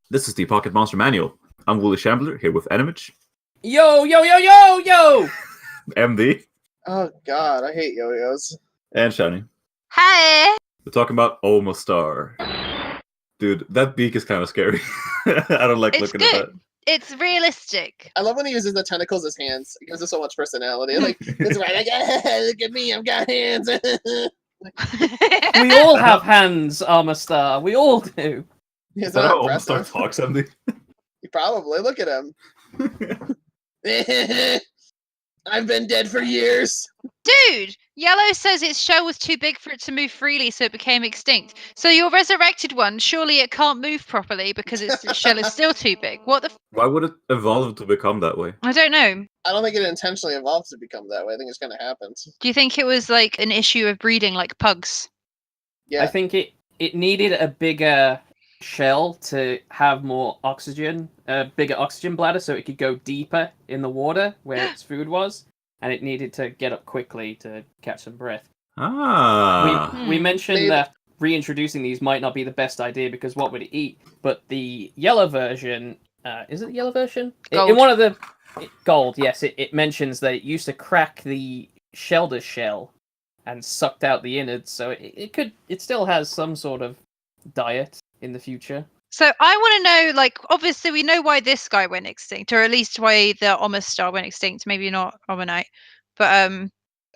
This is the Pocket Monster Manual. I'm Wooly Shambler, here with Enimage. Yo, yo, yo, yo, yo! MD. Oh god, I hate yo-yos. And Shani. Hi! We're talking about Omastar. Dude, that beak is kind of scary. I don't like It's looking good. at that. It's realistic. I love when he uses the tentacles as hands. It gives it so much personality. Like, it's right, like, look at me, I've got hands. We all have hands, Omastar. We all do. It's Is that not how Omastar impressive. talks, MD? Probably. Look at him. I've been dead for years. Dude, Yellow says its shell was too big for it to move freely, so it became extinct. So your resurrected one, surely it can't move properly because its shell is still too big. What the? Why would it evolve to become that way? I don't know. I don't think it intentionally evolves to become that way. I think it's kind of happens. Do you think it was like an issue of breeding, like pugs? Yeah. I think it needed a bigger shell to have more oxygen, a bigger oxygen bladder, so it could go deeper in the water where its food was, and it needed to get up quickly to catch some breath. Ah. We mentioned Maybe. that reintroducing these might not be the best idea because what would it eat? But the yellow version, is it the yellow version? Gold. In one of the gold, yes, it mentions that it used to crack the shelter shell and sucked out the innards, so it still has some sort of diet in the future. So I want to know, like, obviously we know why this guy went extinct, or at least why the Omastar went extinct. Maybe not Omanite, but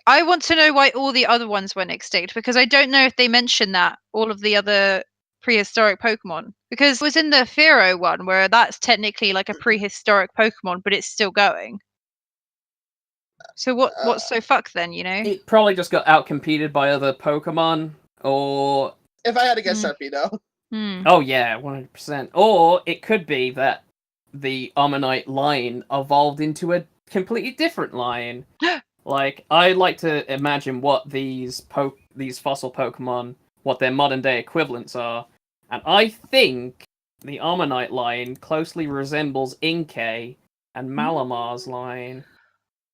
I want to know why all the other ones went extinct because I don't know if they mention that all of the other prehistoric Pokemon, because it was in the Fero one where that's technically like a prehistoric Pokemon, but it's still going. So what's so fucked then? You know? It probably just got outcompeted by other Pokemon, or If I had to guess, Sharpedo. oh yeah, 100%. Or it could be that the Ammonite line evolved into a completely different line. Like, I like to imagine what these fossil Pokemon, what their modern day equivalents are, and I think the Ammonite line closely resembles Inkay and Malamar's line.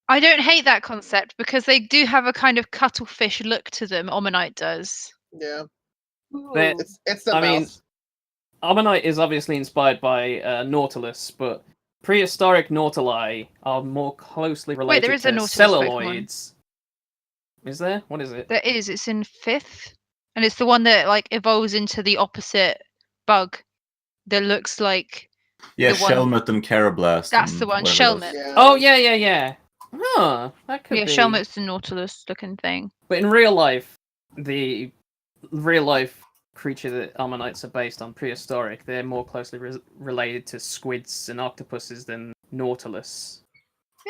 I don't hate that concept because they do have a kind of cuttlefish look to them. Omanite does. Yeah. They're- It's the I mouth. mean, Ammonite is obviously inspired by Nautilus, but prehistoric Nautili are more closely related there is to a Nautilus celluloids. Is there? What is it? There is. It's in 5th, and it's the one that like evolves into the opposite bug that looks like. Yeah, The one- Shelmet and Carablast. That's and the one, whatever Shelmet. Yeah. Oh, yeah. Huh, that could Yeah, be. Shelmet's the Nautilus looking thing. But in real life, the real life creature that Ammonites are based on, prehistoric, they're more closely related to squids and octopuses than Nautilus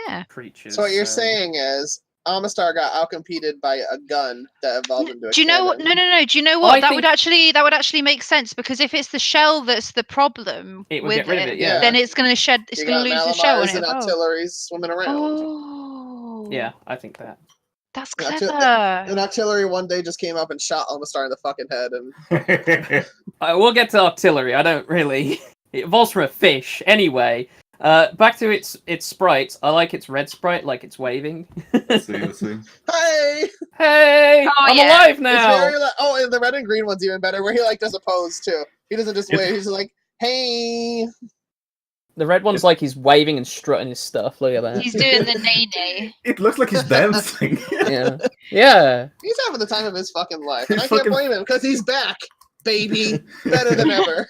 Yeah. creatures. So what you're saying is Omastar got outcompeted by a gun that evolved into a Do you know what? cannon. No. Do you know what? I That would actually make sense because if it's the shell that's the problem It would with get rid of it, yeah. then it's going to shed. It's You going to got lose the shell. Malamars And and Octilleries swimming around. Oh. Yeah, I think that. That's An clever. An Octillery one day just came up and shot Omastar in the fucking head, and We'll get to artillery. I don't really. It evolves from a fish. Anyway, back to its sprites. I like its red sprite, like it's waving. Let's see. hey, Hey, Oh, I'm yeah. alive it's now. very and the red and green one's even better, where he like does a pose too. He doesn't just wave; he's just like, hey. The red one's like he's waving and strutting his stuff. Look at that. He's doing the nay. It looks like he's dancing. Yeah. He's having the time of his fucking life, and I He's can't fucking- blame him because he's back, baby, better than ever.